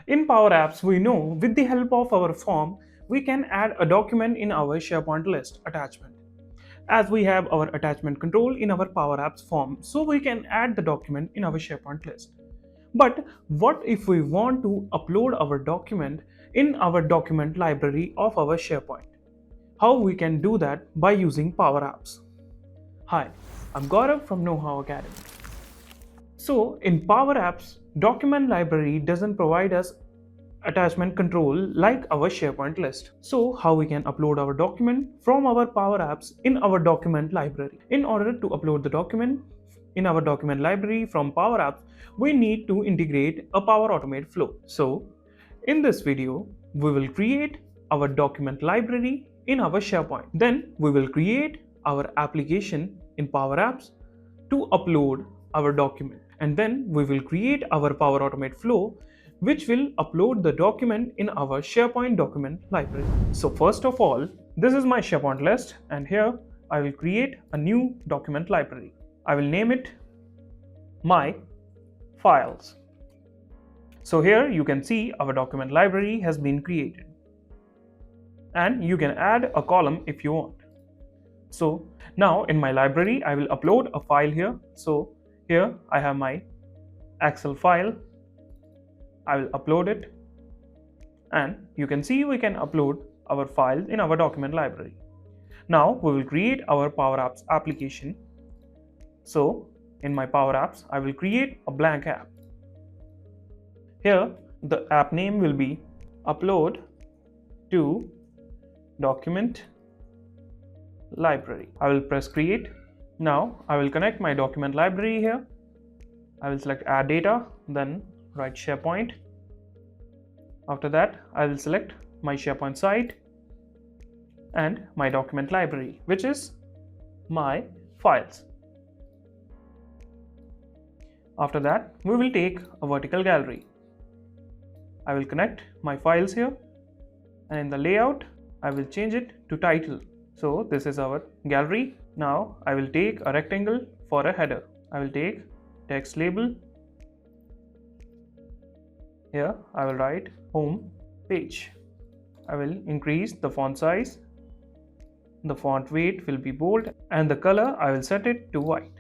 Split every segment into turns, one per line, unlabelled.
In PowerApps, we know with the help of our form, we can add a document in our SharePoint list attachment. As we have our attachment control in our PowerApps form, so we can add the document in our SharePoint list. But what if we want to upload our document in our document library of our SharePoint? How we can do that by using PowerApps? Hi, I'm Gaurav from KnowHow Academy. So in PowerApps, document library doesn't provide us attachment control like our SharePoint list. So how we can upload our document from our PowerApps in our document library? In order to upload the document in our document library from PowerApps, we need to integrate a Power Automate flow. So in this video, we will create our document library in our SharePoint. Then we will create our application in PowerApps to upload our document. And then we will create our Power Automate flow which will upload the document in our SharePoint document library. So first of all, this is my SharePoint list, and here I will create a new document library. I will name it My Files. So here you can see our document library has been created. And you can add a column if you want. So now in my library, I will upload a file here. So here I have my Excel file. I will upload it, and you can see we can upload our files in our document library. Now we will create our PowerApps application. So in my PowerApps, I will create a blank app. Here the app name will be Upload to Document Library. I will press create. Now I will connect my document library here. I will select add data, then write SharePoint. After that, I will select my SharePoint site and my document library, which is My Files. After that, we will take a vertical gallery. I will connect my files here, and in the layout, I will change it to title. So this is our gallery. Now I will take a rectangle for a header. I will take text label. Here I will write home page. I will increase the font size. The font weight will be bold, and the color I will set it to white.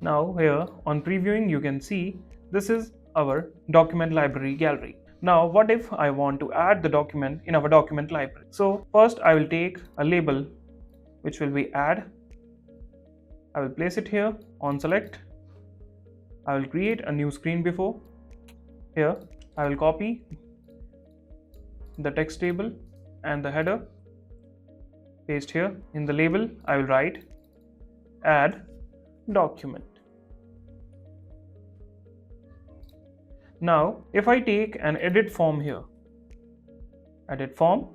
Now here on previewing you can see this is our document library gallery. Now what if I want to add the document in our document library? So first I will take a label which will be add. I will place it here on select. I will create a new screen before. Here I will copy the text table and the header, paste here. In the label I will write add document. Now if I take an edit form here, edit form,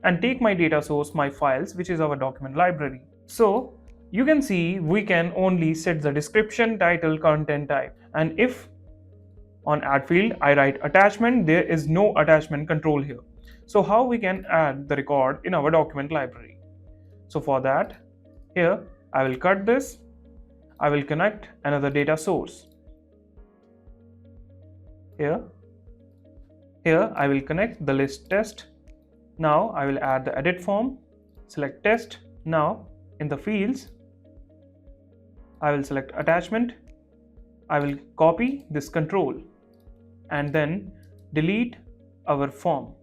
and take my data source, my files, which is our document library. So you can see we can only set the description, title, content type, and if on add field I write attachment, there is no attachment control here. So how we can add the record in our document library? So for that, here I will cut this. I will connect another data source. Here I will connect the list test. Now I will add the edit form, select test. Now in the fields, I will select attachment. I will copy this control and then delete our form.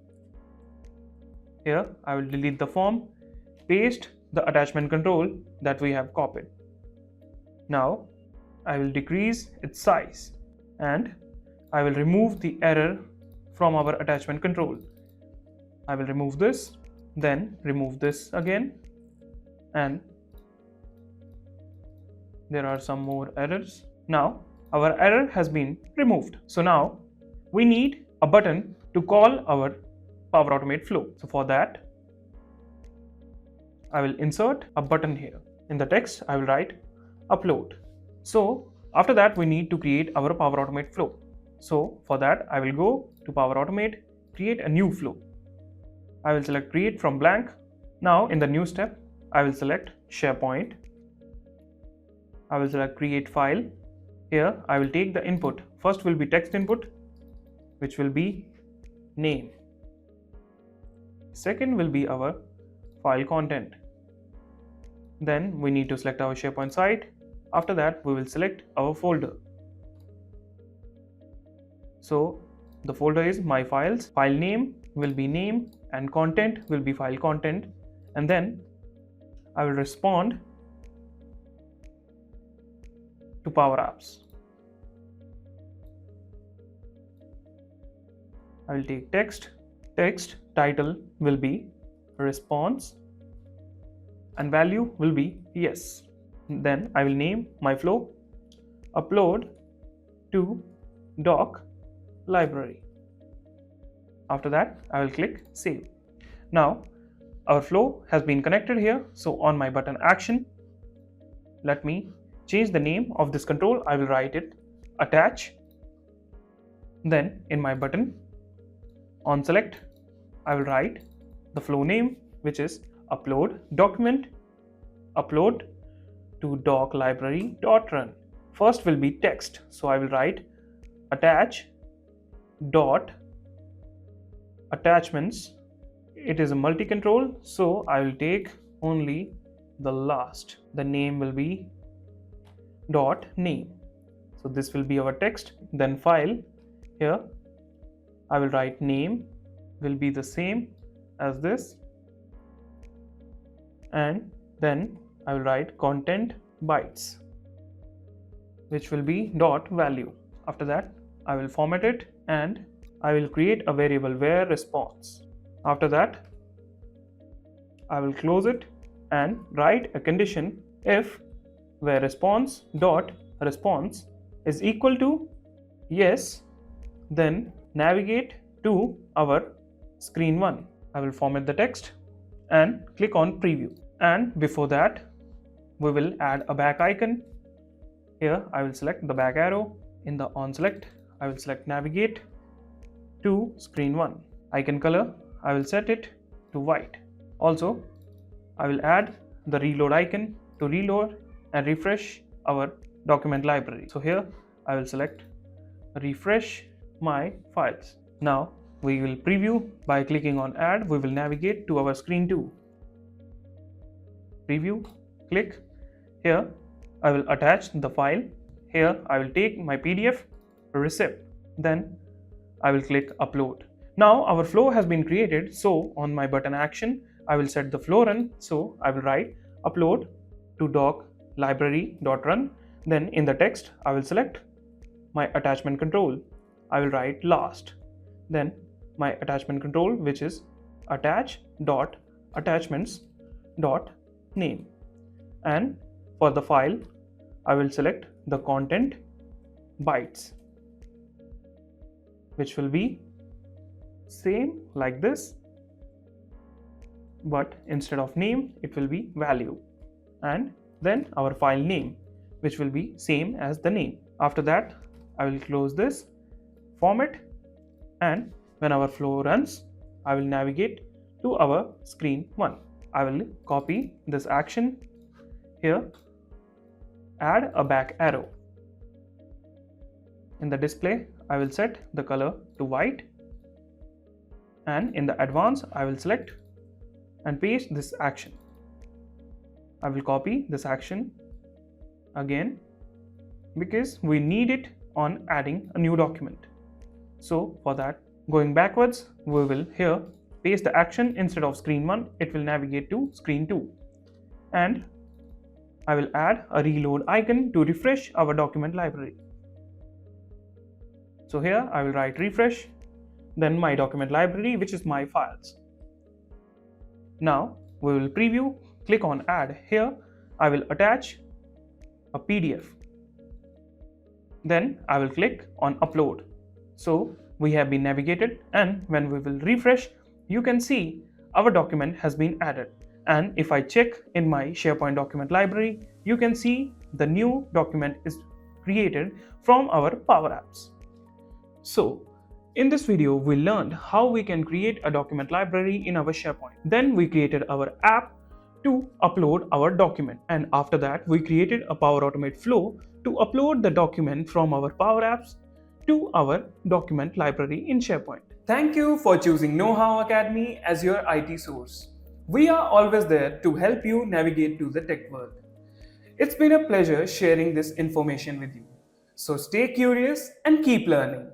Here I will delete the form, paste the attachment control that we have copied. Now I will decrease its size and I will remove the error from our attachment control. I will remove this, then remove this again, and there are some more errors. Now our error has been removed. So now we need a button to call our Power Automate flow. So for that, I will insert a button here. In the text, I will write upload. So after that, we need to create our Power Automate flow. So for that, I will go to Power Automate, create a new flow. I will select create from blank. Now in the new step, I will select SharePoint. I will select create file. Here I will take the input. First will be text input, which will be name. Second will be our file content. Then we need to select our SharePoint site. After that, we will select our folder. So the folder is my files, file name will be name, and content will be file content. And then I will respond to PowerApps. I will take text. Text title will be response and value will be yes. Then I will name my flow upload to doc library. After that, I will click save. Now our flow has been connected here. So on my button action, let me change the name of this control. I will write it attach. Then in my button on select, I will write the flow name, which is upload document upload to doc library .run. First will be text, so I will write attach dot attachments. It is a multi-control, so I will take only the last. The name will be dot name. So this will be our text. Then file, here I will write name will be the same as this, and then I will write content bytes, which will be dot value. After that, I will format it and I will create a variable where response. After that, I will close it and write a condition if where response dot response is equal to yes, then navigate to our screen 1. I will format the text and click on preview. And before that, we will add a back icon. Here I will select the back arrow. In the on select, I will select navigate to screen 1. Icon color, I will set it to white. Also, I will add the reload icon to reload and refresh our document library. So here I will select refresh my files. Now we will preview by clicking on add. We will navigate to our screen 2. Preview, click. Here I will attach the file. Here I will take my PDF receipt. Then I will click upload. Now our flow has been created. So on my button action, I will set the flow run. So I will write upload to doc library.run. Then in the text, I will select my attachment control. I will write last. Then my attachment control, which is attach dot attachments dot name. And for the file, I will select the content bytes, which will be same like this, but instead of name, it will be value. And then our file name, which will be same as the name. After that, I will close this, format, and when our flow runs, I will navigate to our screen 1. I will copy this action here, add a back arrow. In the display, I will set the color to white, and in the advanced, I will select and paste this action. I will copy this action again because we need it on adding a new document. So for that, going backwards, we will here paste the action. Instead of screen 1, it will navigate to screen 2. And I will add a reload icon to refresh our document library. So here I will write refresh, then my document library, which is my files. Now we will preview, click on add. Here I will attach a PDF. Then I will click on upload. So we have been navigated, and when we will refresh, you can see our document has been added. And if I check in my SharePoint document library, you can see the new document is created from our PowerApps. So in this video, we learned how we can create a document library in our SharePoint. Then we created our app to upload our document. And after that, we created a Power Automate flow to upload the document from our PowerApps to our document library in SharePoint. Thank you for choosing KnowHow Academy as your IT source. We are always there to help you navigate to the tech world. It's been a pleasure sharing this information with you. So stay curious and keep learning.